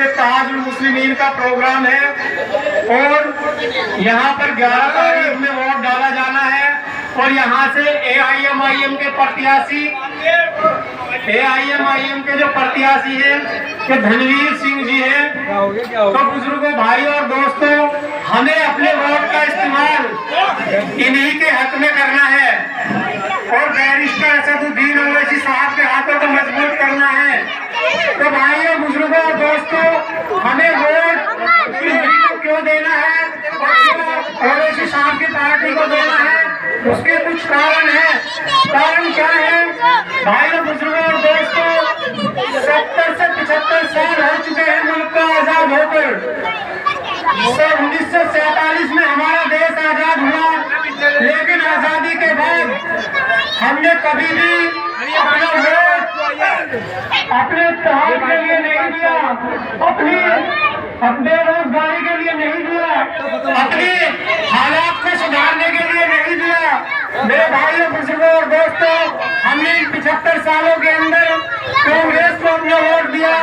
इत्तेहादुल मुस्लिमीन का प्रोग्राम है और यहाँ पर 11 तारीख में वोट डाला जाना है और यहाँ से AIMIM के प्रत्याशी के जो प्रत्याशी हैं कि धनवीर सिंह जी हैं। तो बुजुर्गों, भाई और दोस्तों, हमें अपने वोट का इस्तेमाल इन्हीं के हक में करना है और बैरिस्टर असदुद्दीन ओवैसी साहब के हाथों को मजबूत करना है। तो भाइयों, बुजुर्गों और दोस्तों, हमें वोट को क्यों देना है और ओवैसी साहब की पार्टी को देना है, उसके कुछ कारण है। कारण क्या है भाइयों, बुजुर्गों और दोस्तों? 70 से 75 साल हो चुके हैं मुल्क का आजाद होकर। 1947 में हमारा देश आजाद हुआ, लेकिन आजादी के बाद हमने कभी भी अपना वोट अपने इत्तेहाद के लिए नहीं दिया, अपनी बेरोजगारी के लिए नहीं दिया, अपने हालात को सुधारने के लिए नहीं दिया। मेरे भाइयों, बुजुर्गों और दोस्तों, हमने इन 75 सालों के अंदर कांग्रेस को अपना वोट दिया,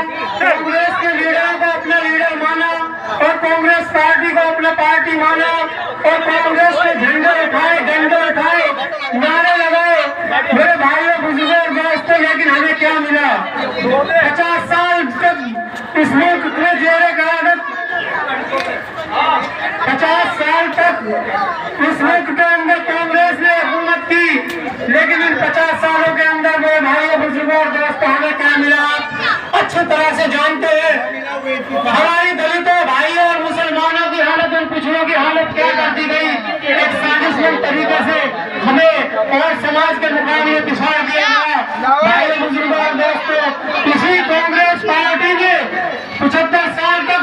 कांग्रेस के लीडरों को अपना लीडर माना और कांग्रेस पार्टी को अपना पार्टी माना और कांग्रेस के झंडे उठाए, डंडे उठाए, नारे लगाए। मेरे भाइयों, बुजुर्गों और दोस्तों, लेकिन हमें क्या मिला? 50 साल तक इस मुल्क में जेरे क़यादत 50 साल तक इस मुल्क के अंदर कांग्रेस ने हुकूमत की, लेकिन इन 50 सालों के अंदर मेरे भाइयों, बुजुर्गों और दोस्तों, हमें क्या मिला? अच्छी तरह से जानते हैं हमारी दलितों, भाइयों और मुसलमानों की हालत और पिछड़ों की हालत क्या कर दी गई। एक साजिशमंद तरीके से हमें और समाज के मुकाबले पिछाड़ दिया गया। भाइयों, बुजुर्गों और दोस्तों, इसी कांग्रेस पार्टी ने 75 साल तक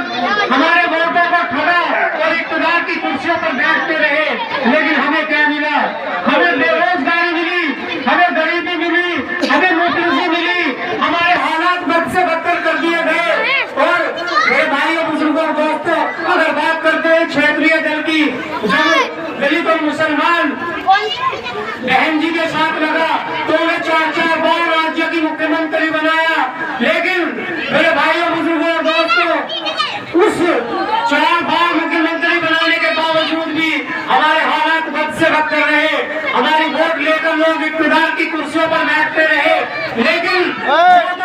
हमारे वोटों को ठगा और इक़्तिदार की कुर्सियों पर बैठते रहे, लेकिन हमें क्या मिला? हमें बेरोजगारी मिली, हमें गरीबी मिली, हमें मुफलिसी मिली, हमारे हालात बद से बदतर कर दिए गए। और मेरे भाइयों, बुजुर्गों और दोस्तों, अगर बात करते हैं क्षेत्रीय दल की, जब दलित और मुसलमान बहन जी के साथ लगा तो उन्हें 4-4 बार राज्य की मुख्यमंत्री बनाया, लेकिन मेरे भाइयों, बुजुर्गों और दोस्तों, उस 4 बार मुख्यमंत्री बनाने के बावजूद भी हमारे हालात बद से बदतर रहे। हमारी वोट लेकर लोग इक़्तिदार की कुर्सियों पर बैठते रहे, लेकिन तो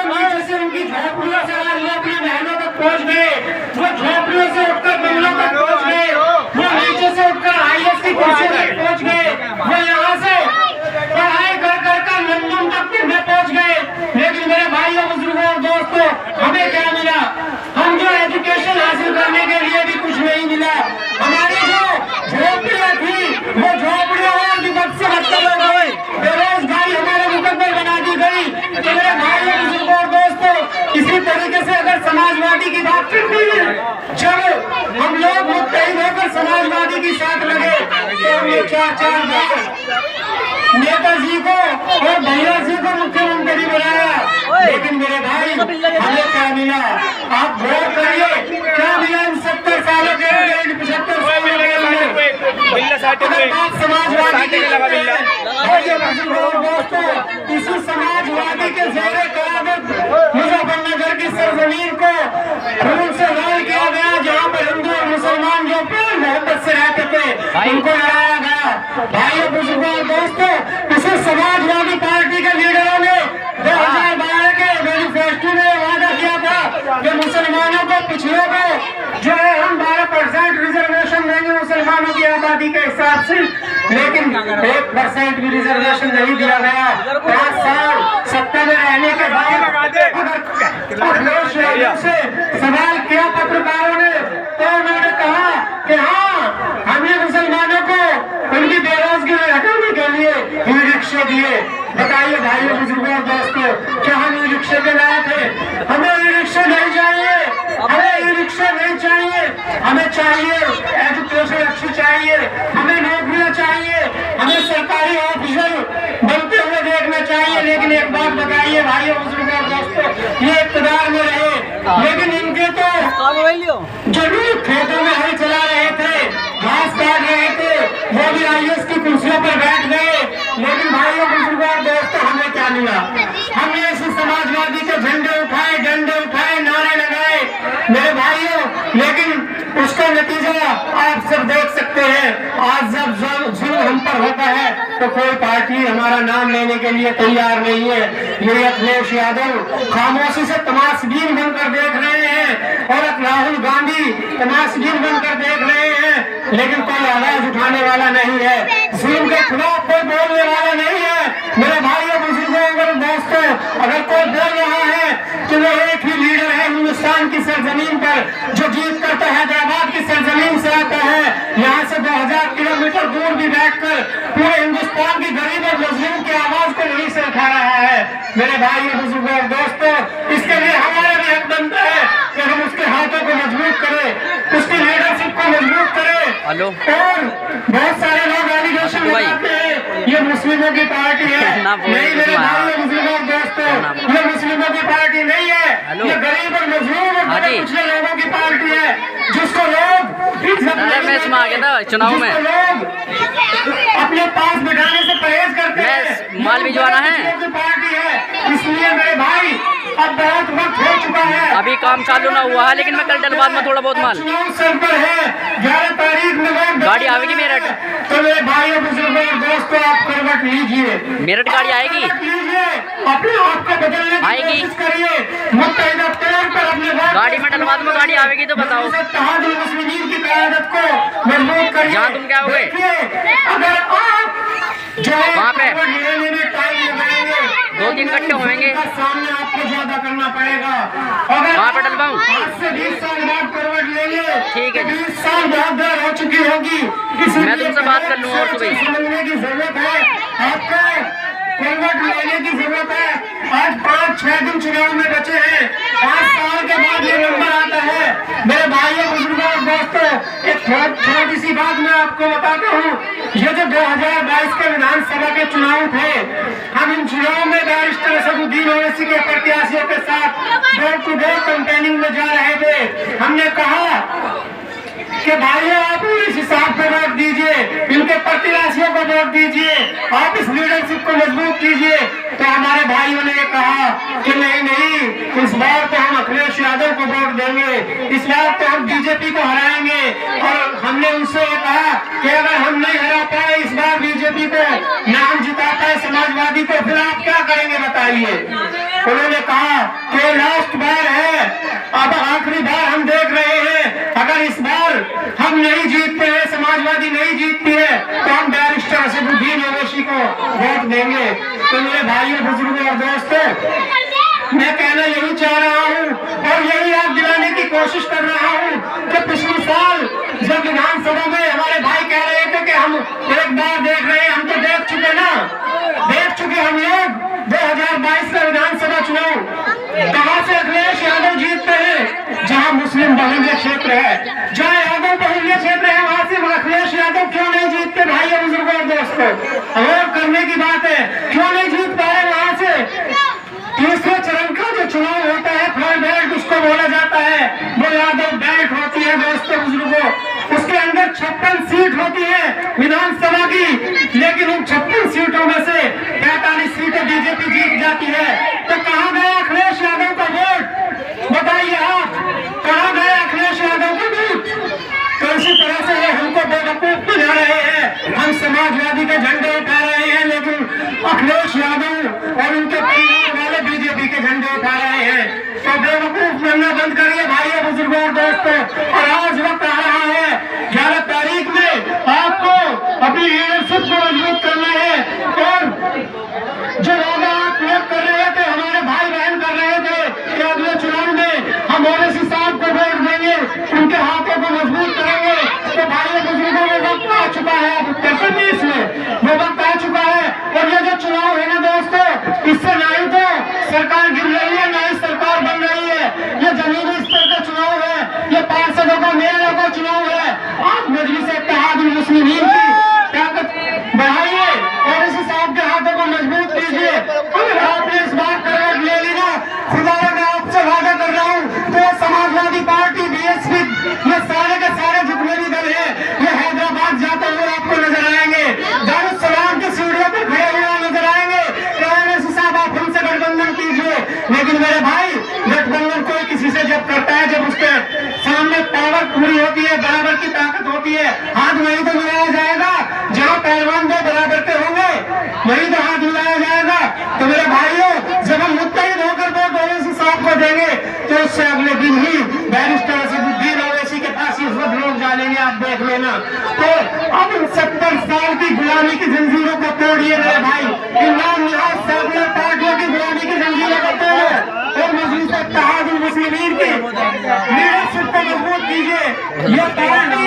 नीचे से उनकी झोपड़ियों से आज वो अपनी महलों तक पहुंच गए, वो झोपड़ियों से उठकर बंगलों तक पहुंच गए, वो नीचे से उठकर IAS की कुर्सियों तक पहुंच गए, वो यहाँ से पढ़ाई कर लंदन तक में पहुंच गए। लेकिन मेरे भाइयों, बुजुर्गों और दोस्तों, हमें क्या मिला? हम जो एजुकेशन हासिल करने के लिए भी कुछ नहीं मिला। हमारी जो झोपड़ियां थी वो झोपड़ियां और भी बद से बदतर हो गई, बेरोजगारी हमारे मुकद्दर बना दी गई। तो मेरे भाइयों, बुजुर्गों और दोस्तों, इसी तरीके से अगर समाजवादी की बात करते हैं, जब हम लोग मुत्तहिद होकर समाजवादी के साथ लगे तो हमने 4-4 बार नेताजी को और भैया जी को मुख्यमंत्री बनाया, लेकिन मेरे भाई, हमें क्या मिला? आप वोट करिए, क्या मिला इन 70 सालों के अंदर, 75 सालों के अंदर? आप समाजवादी के दोस्तों, इसी समाजवादी के ज़ेरे क़यादत मुजफ्फरनगर की सरजमीन को खून से लाल किया गया, जहाँ पर हिंदू और मुसलमान जो प्यार मोहब्बत से रहते थे उनको लड़ाया गया। भाइयों, बुजुर्गों और दोस्तों, इसी समाजवादी पार्टी के लीडरों ने 2012 के मैनिफेस्टो में वादा किया था कि मुसलमानों को, पिछड़ों को जो है हम 12% रिजर्वेशन देंगे मुसलमानों की आबादी के हिसाब से, लेकिन 1% भी रिजर्वेशन नहीं दिया गया। 5 साल सत्ता में रहने के बाद से सवाल किया पत्रकारों ने, तो उन्होंने कहा कि हाँ, हमने मुसलमानों को उनकी बेरोजगारी हटाने के लिए ई-रिक्शे दिए। बताइए भाइयों, बुजुर्गों और दोस्तों, क्या हम ई-रिक्शे के लायक थे? हमें ई-रिक्शे नहीं चाहिए, हमें ई-रिक्शे नहीं चाहिए, हमें चाहिए एजुकेशन अच्छी चाहिए, हमें नौकरियां चाहिए, हमें सरकारी ऑफिसर बनते हुए देखना चाहिए। लेकिन एक बात बताइए भाइयों, बुजुर्गों और दोस्तों, ये इक़्तिदार में रहे, लेकिन इनके तो जो लोग खेतों में हल चला रहे थे, घास काट रहे थे, वो भी IAS की कुर्सियों पर बैठ गए। लेकिन भाइयों, बुजुर्गों और दोस्तों, हमें क्या मिला? हमने इस समाजवादी के झंडे उठाए, डंडे उठाए, नारे लगाए, मेरे भाइयों, लेकिन उसका नतीजा आप सब देख सकते हैं। आज जब जुल्म हम पर होता है तो कोई पार्टी हमारा नाम लेने के लिए तैयार नहीं है। ये अखिलेश यादव खामोशी से तमाशबीन बनकर देख रहे हैं और राहुल गांधी तमाशबीन बनकर देख रहे हैं, लेकिन कोई आवाज उठाने वाला नहीं है। जुल्म के खिलाफ कोई बोलने वाला नहीं है। मेरे भाइयों, बुजुर्गों और दोस्तों, अगर कोई बोल रहा है कि वो एक ही लीडर है हिंदुस्तान की सरजमीन पर जो जीत कर हैदराबाद की सरजमीन से आता है, यहाँ से 2000 किलोमीटर दूर भी बैठकर पूरे हिंदुस्तान की गरीब और मजलूम की आवाज को वहीं से उठा रहा है। मेरे भाइयों, बुजुर्गों और दोस्तों, इसके लिए हमारा भी हक बनता है कि हम उसके हाथों को मजबूत करें, उसकी लीडरशिप को मजबूत करें। और बहुत सारे लोग एलिगेशन लगाते हैं ये मुस्लिमों की पार्टी है। नहीं मेरे भाइयों, बुजुर्गों और दोस्तों, ये मुस्लिमों की पार्टी नहीं है, ये गरीब और मजलूम और बड़े पिछड़े लोगों की पार्टी है, जिसको लोग चुनाव में लोग अपने पास बिठाने से परहेज करते हैं। माल भिजवाना है, पार्टी है, इसलिए मेरे भाई अब बहुत वक्त हो चुका है। अभी काम चालू ना हुआ है, लेकिन मैं कल डलवाद में थोड़ा बहुत माल चुनाव सर पर है। 11 तारीख में गाड़ी आएगी मेरठ। तो मेरे भाइयों, बुजुर्गों और दोस्तों, आप करवट लीजिए, मेरठ गाड़ी आएगी, लीजिए, अपने आप को बदलने की कोशिश करिए। मुत्तहिदा तौर पर अपने गाड़ी में डलवाद में गाड़ी आएगी तो बताओ। मुस्लिमीन की क़यादत को मजबूत करिए। जहाँ तुम क्या हो गए, अगर आप जो वहाँ पे लेने में टाइम लगाएंगे, 2-3 घंटे होंगे, सामने आपको ज्यादा करना पड़ेगा। अगर वहाँ पे डलवाऊँ, आज से 20 साल बाद करवट लेंगे, ठीक है। 20 साल बहुत देर हो चुकी होगी। मैं तुमसे बात कर लूँ और सुबह समझने की जरूरत है, आपको करवट लेने की जरूरत है। आज 5-6 दिन चुनाव में बचे हैं, 5 साल के बाद ये नंबर आता है। मेरे भाइयों, बुजुर्गों और दोस्तों, एक छोटी सी बात मैं आपको बताता हूँ। ये जो 2022 के विधानसभा के चुनाव थे, हम इन चुनाव में बैरिस्टर असदुद्दीन ओवैसी के प्रत्याशियों के साथ डोर टू डोर कैंपेनिंग में जा रहे थे। हमने कहा कि भाइयों, आप इस हिसाब पे वोट दीजिए, इनके प्रत्याशियों को वोट दीजिए, आप इस लीडरशिप को मजबूत कीजिए। तो हमारे भाइयों ने कहा कि नहीं नहीं, इस बार तो हम अखिलेश यादव को वोट देंगे, इस बार तो हम बीजेपी को हराएंगे। और हमने उनसे कहा कि अगर हम नहीं हरा पाए इस बार बीजेपी को, ना हम जिता पाए समाजवादी को, फिर आप क्या करेंगे बताइए। उन्होंने कहा कि लास्ट बार है, अब आखिरी बार हम देख रहे हैं, अगर इस बार हम नहीं जीतते हैं, समाजवादी नहीं जीतती है, तो हम बैरिस्टर असदुद्दीन ओवैसी को वोट देंगे। तो मेरे भाइयों, बुजुर्गों और दोस्तों, मैं कहना यही चाह रहा हूँ और यही याद दिलाने की कोशिश कर रहा हूँ कि पिछले साल जब विधानसभा में हमारे भाई कह रहे थे कि हम एक बार देख रहे हैं, हम तो देख चुके ना, देख चुके हम लोग 2022 का विधानसभा चुनाव। कहां से अखिलेश यादव जीतते हैं? जहां मुस्लिम बहुल्य क्षेत्र है, जहां यादव बहुल्य क्षेत्र है, वहां से अखिलेश यादव क्यों नहीं जीतते? भाइयों, बुजुर्गों और दोस्तों, और करने की बात है, क्यों नहीं जीत पाए वहां से? तीसरे चरण का जो चुनाव होता है, फ्लोर बेल्ट उसको बोला जाता है, वो यादव बेल्ट होती है दोस्तों, बुजुर्गों। उसके अंदर 56 सीट होती है विधानसभा की, लेकिन उन 56 सीटों में से 45 सीटें बीजेपी जीत जाती है। तो कहां गया अखिलेश यादव का वोट? बताइए आप, कहां गया अखिलेश यादव का वोट? तो इसी तरह से ये हमको बेवकूफ बना रहे हैं। हम समाजवादी के झंडे उठा रहे हैं, लेकिन अखिलेश यादव और उनके परिवार वाले बीजेपी के झंडे उठा रहे हैं। तो बेवकूफ बनना बंद करिए भाइयों, बुजुर्गों और दोस्तों। और आज वक्त आ रहा है, 11 तारीख में आपको अपनी लीडरशिप को मजबूत करना है। और जो वादा आप लोग कर रहे थे, हमारे भाई बहन कर रहे थे कि अगले चुनाव में हम ओवैसी साहब को वोट देंगे, उनके हाथों को मजबूत करेंगे, तो भाइयों, बुजुर्गों, वो वक्त आ चुका है। अब उत्तर प्रदेश में वो वक्त आ चुका है। और ये जो चुनाव है ना दोस्तों, इससे ना ही तो सरकार गिर रही है, ना ही सरकार बन रही है। ये जमीनी स्तर का चुनाव है, ये पार्षदों का, मेयरों का चुनाव है। आप मजलिस इत्तेहादुल मुस्लिमीन की ताकत बढ़ाइए और इस साहब के हाथों को मजबूत कीजिए। अगर आपने इस बार करवट ले ली ना, खुदा मैं आपसे वादा कर रहा हूँ, तो समाजवादी पार्टी, बीएसपी, ये सारे के सारे जितने भी दल है, ये हैदराबाद जाते हुए आपको नजर आएंगे, दारुस्सलाम की सीढ़ियों पर खड़े हुए नजर आएंगे। तो साहब आप हमसे गठबंधन कीजिए, लेकिन मेरे भाई, गठबंधन कोई किसी से जब करता है, जब उसके बराबर पूरी होती है, बराबर की ताकत होती है। हाथ वहीं तो मिलाया जाएगा जहाँ पहलवान दो बराबर के होंगे, वहीं तो हाथ मिलाया जाएगा। तो मेरे भाइयों, जब हम मुत्तहिद होकर वोट ओवैसी साहब को देंगे तो उससे अगले दिन ही बैरिस्टर असदुद्दीन ओवैसी के पास इस वक्त लोग जानेंगे, आप देख लेना। तो अब 70 साल की गुलामी की जंजीरों को तोड़िए मेरे भाई, इमरान निहाज सेकुलर पार्टियों की गुलामी की जंजीरों को तोड़िए और मजलिस इत्तेहादुल मुस्लिमीन की लीडरशिप को मजबूत कीजिए। ये पार्टी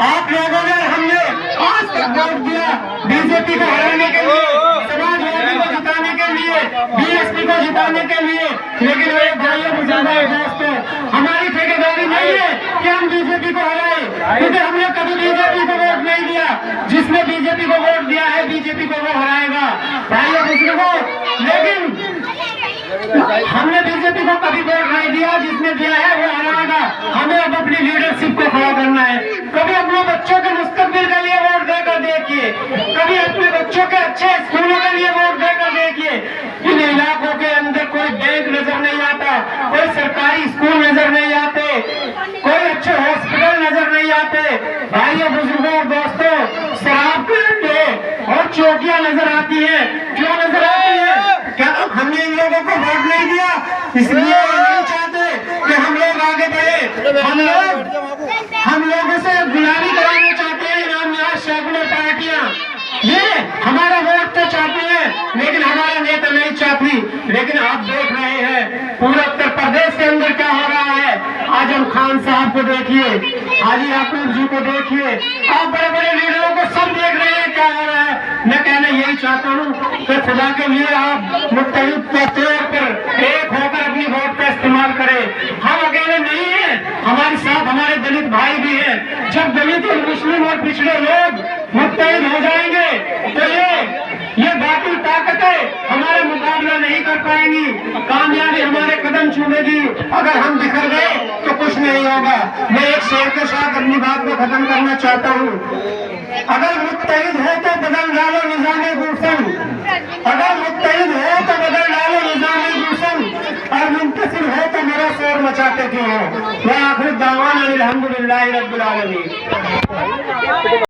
आप लोगों ने, हमने आज तक वोट दिया बीजेपी को हराने के लिए, समाजवादी को जिताने के लिए, बीएसपी को जिताने के लिए, लेकिन मेरे भाइयों बुजुर्गों दोस्तों, हमारी ठेकेदारी नहीं है कि हम बीजेपी को हराएं, क्योंकि हमने कभी बीजेपी को वोट नहीं दिया। जिसने बीजेपी को वोट दिया है बीजेपी को वो हराएगा भाइयों बुजुर्गों। लेकिन हमने बीजेपी को कभी वोट नहीं दिया, जिसने दिया है वो हराएगा। हमें अब अपनी लीडरशिप को खड़ा करना है। कभी अपने बच्चों के मुस्तकबिल के लिए वोट देकर देखिए, कभी अपने बच्चों के अच्छे स्कूलों के लिए वोट देकर देखिए। इन इलाकों के अंदर कोई बैंक नजर नहीं आता, कोई सरकारी स्कूल नजर नहीं आते, कोई अच्छे हॉस्पिटल नजर नहीं आते। भाइयों बुजुर्गों और दोस्तों, शराब के अड्डे और चौकियां नजर आती है। क्यों नजर आती है? क्या हमने इन लोगों को वोट नहीं दिया इसलिए वो नहीं चाहते कि हम लोग आगे बढ़े? हम लोगों से गुलामी कराना चाहते हैं इमरान निहाज सेकुलर पार्टियां। ये हमारा वोट तो चाहती है लेकिन हमारा नेता नहीं चाहती। लेकिन आप देख रहे हैं पूरे उत्तर प्रदेश के अंदर क्या हो रहा है। आजम खान साहब को देखिए, हाजी याकूब जी को देखिए, आप बड़े बड़े लीडरों को सब देख रहे हैं क्या हो रहा है। मैं कहना यही चाहता हूँ कि खुदा के लिए आप मुत्तहिद के तौर पर एक होकर अपनी वोट का इस्तेमाल करें। हम अकेले नहीं है, हमारे साथ हमारे दलित भाई भी हैं। जब दलित और मुस्लिम और पिछड़े लोग मुत्तहिद हो जाएंगे तो ये बाकी ताकतें हमारा मुकाबला नहीं कर पाएंगी, कामयाबी हमारे कदम चूमेगी। अगर हम बिखर गए तो कुछ नहीं होगा। मैं एक शेर के साथ अपनी बात को खत्म करना चाहता हूँ। अगर मुत्तहिद हो तो बदल डालो निज़ामे गुलशन, अगर मुत्तहिद हो तो बदल डालो निज़ामे गुलशन, और मुंतसिर हो तो मेरा शोर मचाते क्यों हो। मैं आखिर दावाना अल्हम्दुलिल्लाहि रब्बिल आलमीन।